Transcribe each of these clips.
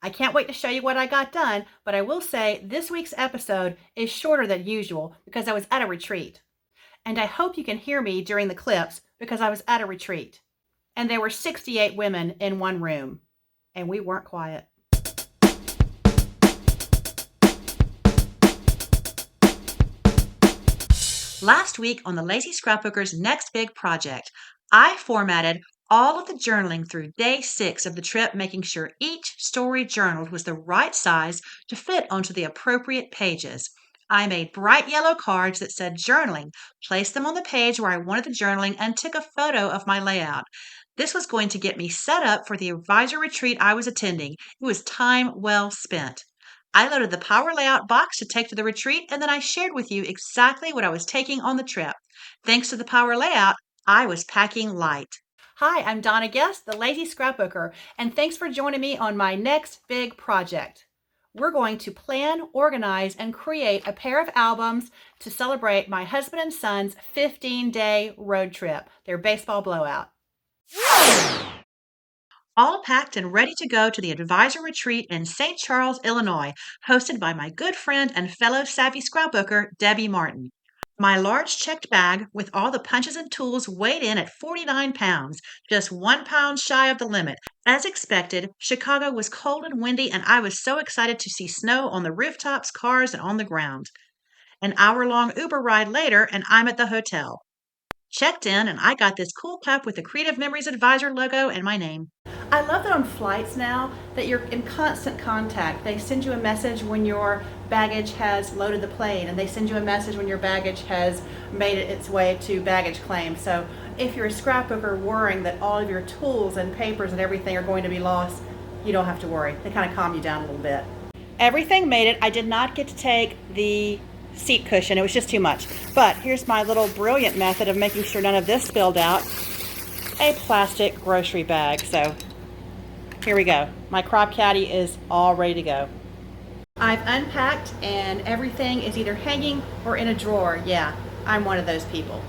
I can't wait to show you what I got done, but I will say this week's episode is shorter than usual because I was at a retreat. And I hope you can hear me during the clips because I was at a retreat. And there were 68 women in one room, and we weren't quiet. Last week on the Lazy Scrapbooker's next big project, I formatted all of the journaling through day 6 of the trip, making sure each story journaled was the right size to fit onto the appropriate pages. I made bright yellow cards that said journaling, placed them on the page where I wanted the journaling, and took a photo of my layout. This was going to get me set up for the advisor retreat I was attending. It was time well spent. I loaded the Power Layout box to take to the retreat, and then I shared with you exactly what I was taking on the trip. Thanks to the Power Layout, I was packing light. Hi, I'm Donna Guest, the Lazy Scrapbooker, and thanks for joining me on my next big project. We're going to plan, organize, and create a pair of albums to celebrate my husband and son's 15-day road trip, their baseball blowout. All packed and ready to go to the advisor retreat in St. Charles, Illinois, hosted by my good friend and fellow savvy scrapbooker, Debbie Martin. My large checked bag with all the punches and tools weighed in at 49 pounds, just 1 pound shy of the limit. As expected, Chicago was cold and windy, and I was so excited to see snow on the rooftops, cars, and on the ground. An hour-long Uber ride later, and I'm at the hotel. Checked in, and I got this cool cup with the Creative Memories Advisor logo and my name. I love that on flights now that you're in constant contact. They send you a message when your baggage has loaded the plane, and they send you a message when your baggage has made it its way to baggage claim. So if you're a scrapbooker worrying that all of your tools and papers and everything are going to be lost, you don't have to worry. They kind of calm you down a little bit. Everything made it. I did not get to take the seat cushion. It was just too much. But here's my little brilliant method of making sure none of this spilled out. A plastic grocery bag. So here we go. My crop caddy is all ready to go. I've unpacked and everything is either hanging or in a drawer. Yeah, I'm one of those people.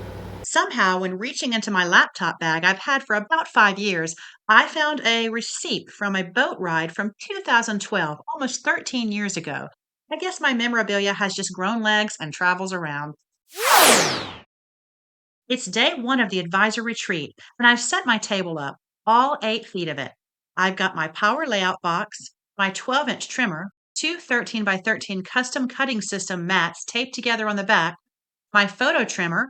Somehow, when reaching into my laptop bag I've had for about 5 years, I found a receipt from a boat ride from 2012, almost 13 years ago. I guess my memorabilia has just grown legs and travels around. It's day 1 of the advisor retreat, and I've set my table up, all 8 feet of it. I've got my Power Layout box, my 12-inch trimmer, 2 13 by 13 custom cutting system mats taped together on the back, my photo trimmer,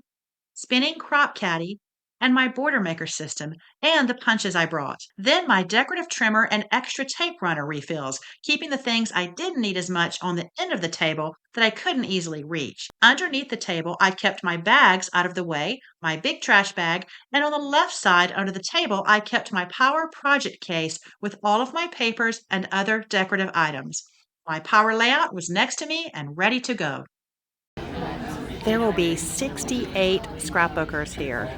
spinning crop caddy, and my border maker system, and the punches I brought. Then my decorative trimmer and extra tape runner refills, keeping the things I didn't need as much on the end of the table that I couldn't easily reach. Underneath the table, I kept my bags out of the way, my big trash bag, and on the left side under the table, I kept my Power Project case with all of my papers and other decorative items. My Power Layout was next to me and ready to go. There will be 68 scrapbookers here.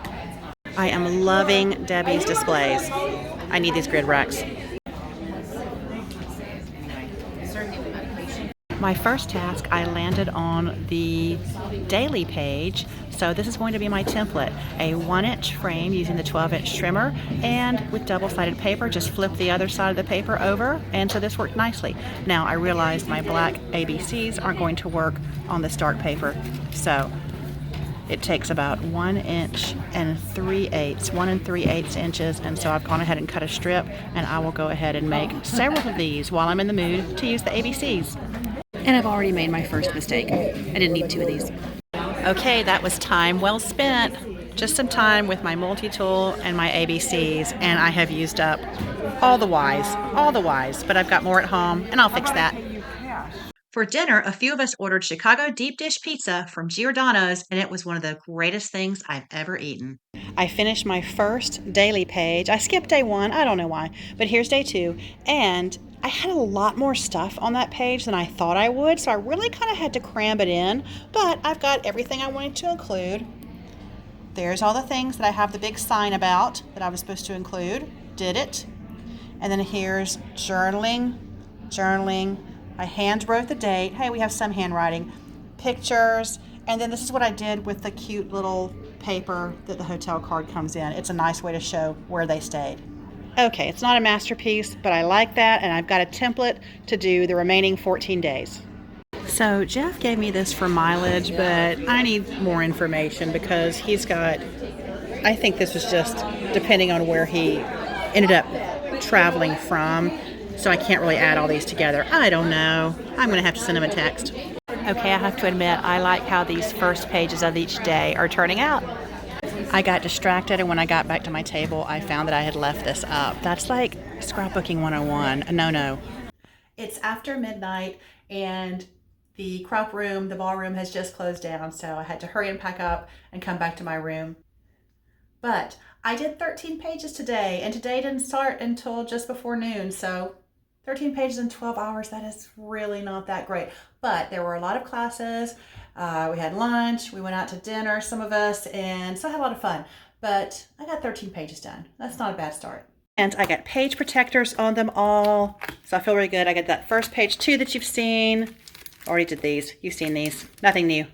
I am loving Debbie's displays. I need these grid racks. My first task, I landed on the daily page. So this is going to be my template. A 1-inch frame using the 12-inch trimmer, and with double-sided paper, just flip the other side of the paper over, and so this worked nicely. Now I realized my black ABCs aren't going to work on this dark paper, so it takes about 1 inch and 3/8, 1 3/8 inches, and so I've gone ahead and cut a strip, and I will go ahead and make several of these while I'm in the mood to use the ABCs. And I've already made my first mistake. I didn't need 2 of these. Okay, that was time well spent. Just some time with my multi-tool and my ABCs, and I have used up all the Ys, but I've got more at home, and I'll fix that. For dinner, a few of us ordered Chicago deep dish pizza from Giordano's, and it was one of the greatest things I've ever eaten. I finished my first daily page. I skipped day 1, I don't know why, but here's day 2, and I had a lot more stuff on that page than I thought I would, so I really kind of had to cram it in, but I've got everything I wanted to include. There's all the things that I have the big sign about that I was supposed to include. Did it. And then here's journaling. I hand wrote the date. Hey, we have some handwriting. Pictures. And then this is what I did with the cute little paper that the hotel card comes in. It's a nice way to show where they stayed. Okay, it's not a masterpiece, but I like that, and I've got a template to do the remaining 14 days. So Jeff gave me this for mileage, but I need more information because he's got, I think this was just depending on where he ended up traveling from, so I can't really add all these together. I don't know. I'm going to have to send him a text. Okay, I have to admit, I like how these first pages of each day are turning out. I got distracted, and when I got back to my table, I found that I had left this up. That's like scrapbooking 101. No. It's after midnight, and the crop room, the ballroom, has just closed down, so I had to hurry and pack up and come back to my room. But I did 13 pages today, and today didn't start until just before noon, so 13 pages in 12 hours, that is really not that great. But there were a lot of classes. We had lunch, we went out to dinner, some of us, and so I had a lot of fun. But I got 13 pages done. That's not a bad start. And I got page protectors on them all, so I feel really good. I got that first page too that you've seen. Already did these. You've seen these. Nothing new.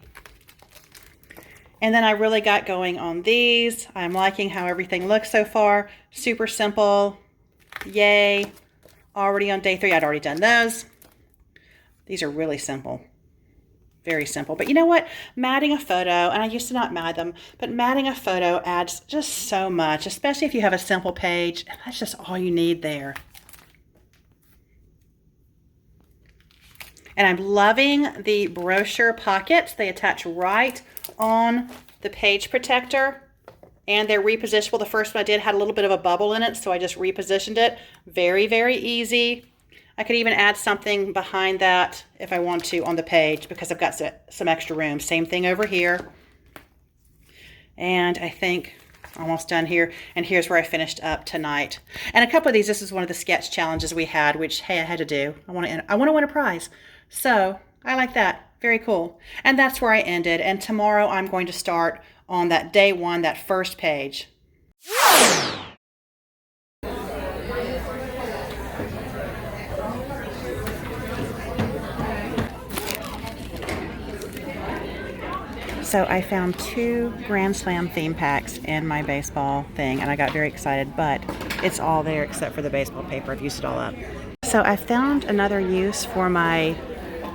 And then I really got going on these. I'm liking how everything looks so far. Super simple. Yay. Already on day 3. I'd already done those. These are really simple. Very simple. But you know what? Matting a photo, and I used to not mat them, but matting a photo adds just so much, especially if you have a simple page. And that's just all you need there. And I'm loving the brochure pockets. They attach right on the page protector, and they're repositionable. The first one I did had a little bit of a bubble in it, so I just repositioned it. Very, very easy. I could even add something behind that if I want to on the page because I've got some extra room. Same thing over here. And I think almost done here. And here's where I finished up tonight. And a couple of these, this is one of the sketch challenges we had, which, hey, I had to do. I want to win a prize. So I like that. Very cool. And that's where I ended. And tomorrow I'm going to start on that day 1, that first page. So I found 2 Grand Slam theme packs in my baseball thing, and I got very excited, but it's all there except for the baseball paper. I've used it all up. So I found another use for my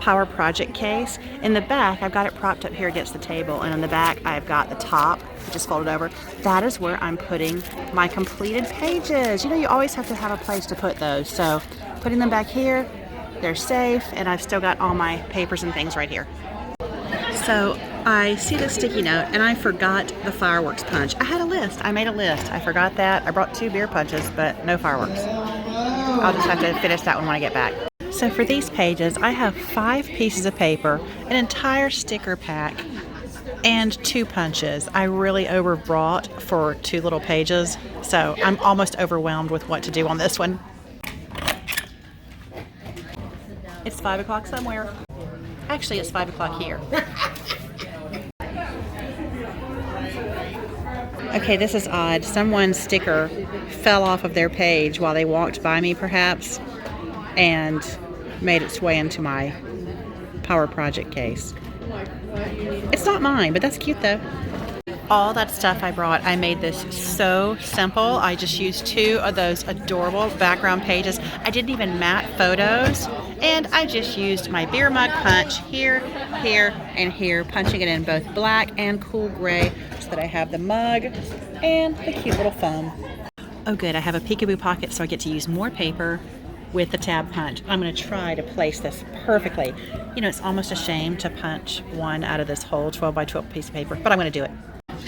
Power Project case. In the back, I've got it propped up here against the table, and in the back, I've got the top, which is folded over. That is where I'm putting my completed pages. You know, you always have to have a place to put those. So putting them back here, they're safe, and I've still got all my papers and things right here. So I see the sticky note, and I forgot the fireworks punch. I had a list. I made a list. I forgot that. I brought 2 beer punches, but no fireworks. I'll just have to finish that one when I get back. So for these pages, I have 5 pieces of paper, an entire sticker pack, and 2 punches. I really overbrought for 2 little pages, so I'm almost overwhelmed with what to do on this one. It's 5 o'clock somewhere. Actually, it's 5 o'clock here. Okay, this is odd. Someone's sticker fell off of their page while they walked by me, perhaps, and made its way into my Power Project case. It's not mine, but that's cute though. All that stuff I brought, I made this so simple. I just used 2 of those adorable background pages. I didn't even mat photos, and I just used my beer mug punch here, here, and here, punching it in both black and cool gray so that I have the mug and the cute little foam. Oh good, I have a peekaboo pocket, so I get to use more paper with the tab punch. I'm going to try to place this perfectly. You know, it's almost a shame to punch one out of this whole 12 by 12 piece of paper, but I'm going to do it.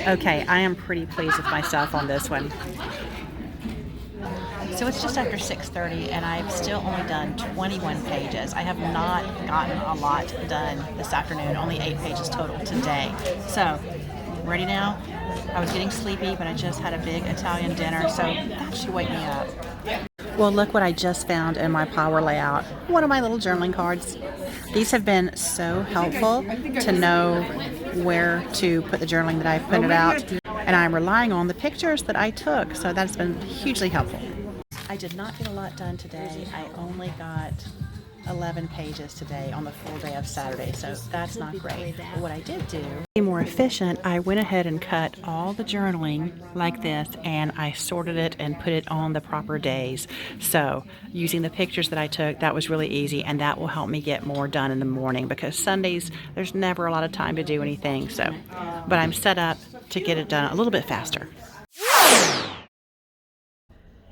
Okay, I am pretty pleased with myself on this one. So it's just after 6:30, and I've still only done 21 pages. I have not gotten a lot done this afternoon, only 8 pages total today. So, ready now? I was getting sleepy, but I just had a big Italian dinner, so that should wake me up. Well, look what I just found in my power layout. One of my little journaling cards. These have been so helpful to know where to put the journaling that I've printed out, and I'm relying on the pictures that I took, so that's been hugely helpful. I did not get a lot done today. I only got 11 pages today on the full day of Saturday, so that's not great. But what I did do, more more efficient, I went ahead and cut all the journaling like this, and I sorted it and put it on the proper days. So using the pictures that I took, that was really easy, and that will help me get more done in the morning, because Sundays there's never a lot of time to do anything. But I'm set up to get it done a little bit faster.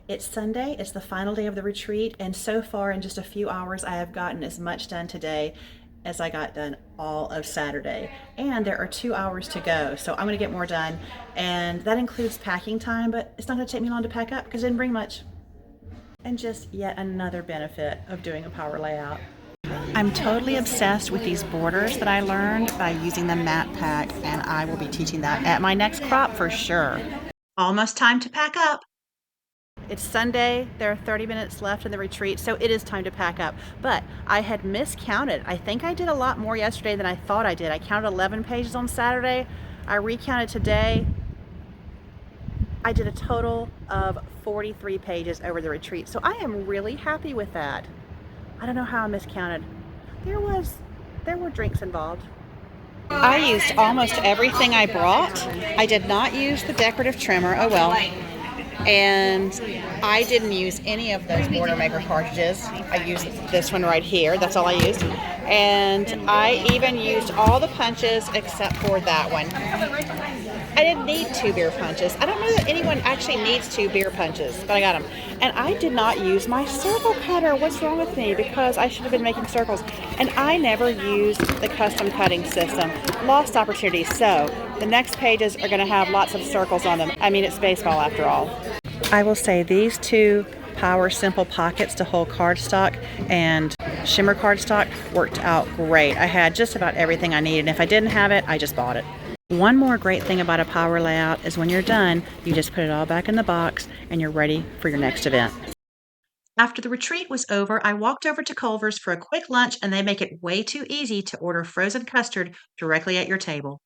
It's Sunday, it's the final day of the retreat, and so far in just a few hours I have gotten as much done today as I got done all of Saturday. And there are 2 hours to go, so I'm going to get more done, and that includes packing time, but it's not going to take me long to pack up because I didn't bring much. And just yet another benefit of doing a power layout. I'm totally obsessed with these borders that I learned by using the mat pack, and I will be teaching that at my next crop for sure. Almost time to pack up. It's Sunday, there are 30 minutes left in the retreat, so it is time to pack up. But I had miscounted. I think I did a lot more yesterday than I thought I did. I counted 11 pages on Saturday. I recounted today. I did a total of 43 pages over the retreat, so I am really happy with that. I don't know how I miscounted. There were drinks involved. I used almost everything I brought. I did not use the decorative trimmer, oh well. And I didn't use any of those border maker cartridges. I used this one right here, that's all I used. And I even used all the punches except for that one. I didn't need 2 beer punches. I don't know that anyone actually needs 2 beer punches, but I got them. And I did not use my circle cutter. What's wrong with me? Because I should have been making circles. And I never used the custom cutting system. Lost opportunity. So the next pages are going to have lots of circles on them. I mean, it's baseball after all. I will say these 2 Power Simple pockets to hold cardstock and shimmer cardstock worked out great. I had just about everything I needed, and if I didn't have it, I just bought it. One more great thing about a power layout is when you're done, you just put it all back in the box and you're ready for your next event. After the retreat was over, I walked over to Culver's for a quick lunch, and they make it way too easy to order frozen custard directly at your table.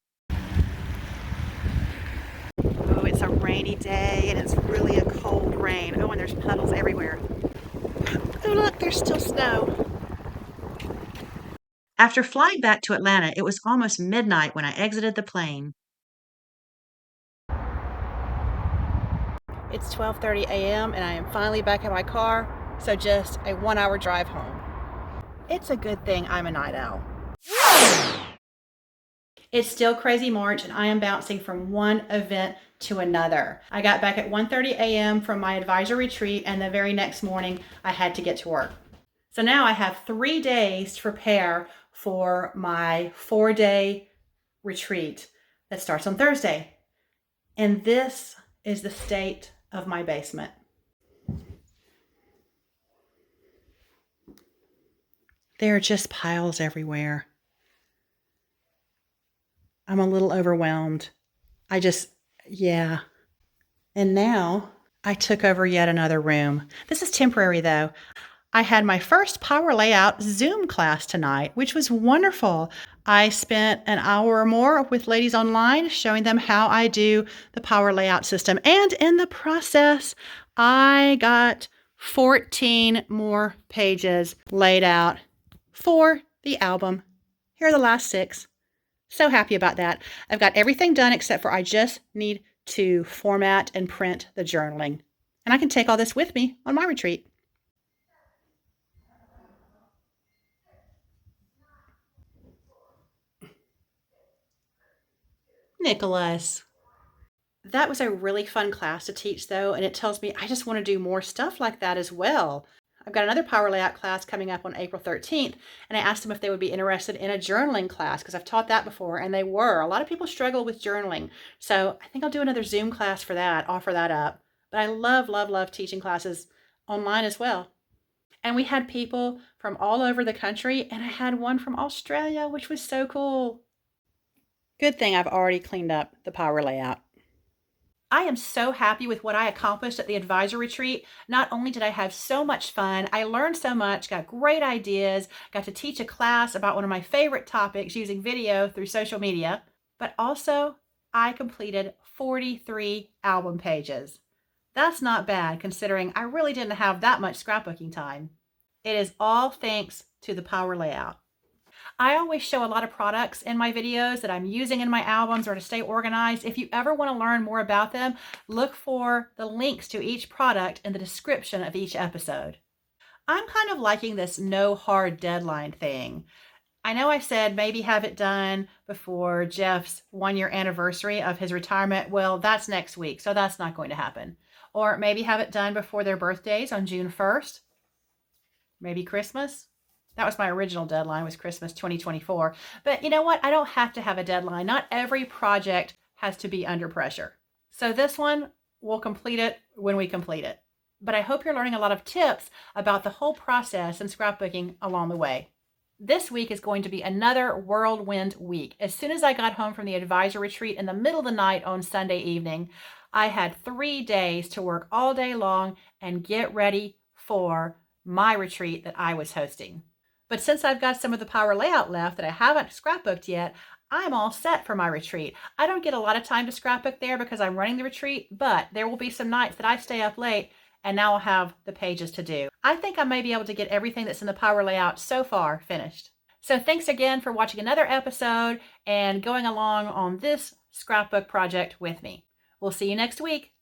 Oh, it's a rainy day, and it's really a cold rain. Oh, and there's puddles everywhere. Oh, look, there's still snow. After flying back to Atlanta, it was almost midnight when I exited the plane. It's 12:30 a.m. and I am finally back in my car, so just a 1-hour drive home. It's a good thing I'm a night owl. It's still crazy March, and I am bouncing from one event to another. I got back at 1:30 a.m. from my advisor retreat, and the very next morning I had to get to work. So now I have 3 days to prepare for my 4-day retreat that starts on Thursday. And this is the state of my basement. There are just piles everywhere. I'm a little overwhelmed. Yeah. And now I took over yet another room. This is temporary though. I had my first Power Layout Zoom class tonight, which was wonderful. I spent an hour or more with ladies online showing them how I do the Power Layout system. And in the process, I got 14 more pages laid out for the album. Here are the last 6. So happy about that. I've got everything done except for I just need to format and print the journaling. And I can take all this with me on my retreat. Nicholas. That was a really fun class to teach though, and it tells me I just want to do more stuff like that as well. I've got another Power Layout class coming up on April 13th, and I asked them if they would be interested in a journaling class because I've taught that before, and they were. A lot of people struggle with journaling, so I think I'll do another Zoom class for that, offer that up. But I love, love, love teaching classes online as well. And we had people from all over the country, and I had one from Australia, which was so cool. Good thing I've already cleaned up the Power Layout. I am so happy with what I accomplished at the advisor retreat. Not only did I have so much fun, I learned so much, got great ideas, got to teach a class about one of my favorite topics using video through social media, but also I completed 43 album pages. That's not bad considering I really didn't have that much scrapbooking time. It is all thanks to the Power Layout. I always show a lot of products in my videos that I'm using in my albums or to stay organized. If you ever want to learn more about them, look for the links to each product in the description of each episode. I'm kind of liking this no hard deadline thing. I know I said maybe have it done before Jeff's 1 year anniversary of his retirement. Well, that's next week, so that's not going to happen. Or maybe have it done before their birthdays on June 1st. Maybe Christmas. That was my original deadline, was Christmas 2024. But you know what? I don't have to have a deadline. Not every project has to be under pressure. So this one, we'll complete it when we complete it. But I hope you're learning a lot of tips about the whole process and scrapbooking along the way. This week is going to be another whirlwind week. As soon as I got home from the advisor retreat in the middle of the night on Sunday evening, I had 3 days to work all day long and get ready for my retreat that I was hosting. But since I've got some of the power layout left that I haven't scrapbooked yet, I'm all set for my retreat. I don't get a lot of time to scrapbook there because I'm running the retreat, but there will be some nights that I stay up late and now I'll have the pages to do. I think I may be able to get everything that's in the power layout so far finished. So thanks again for watching another episode and going along on this scrapbook project with me. We'll see you next week.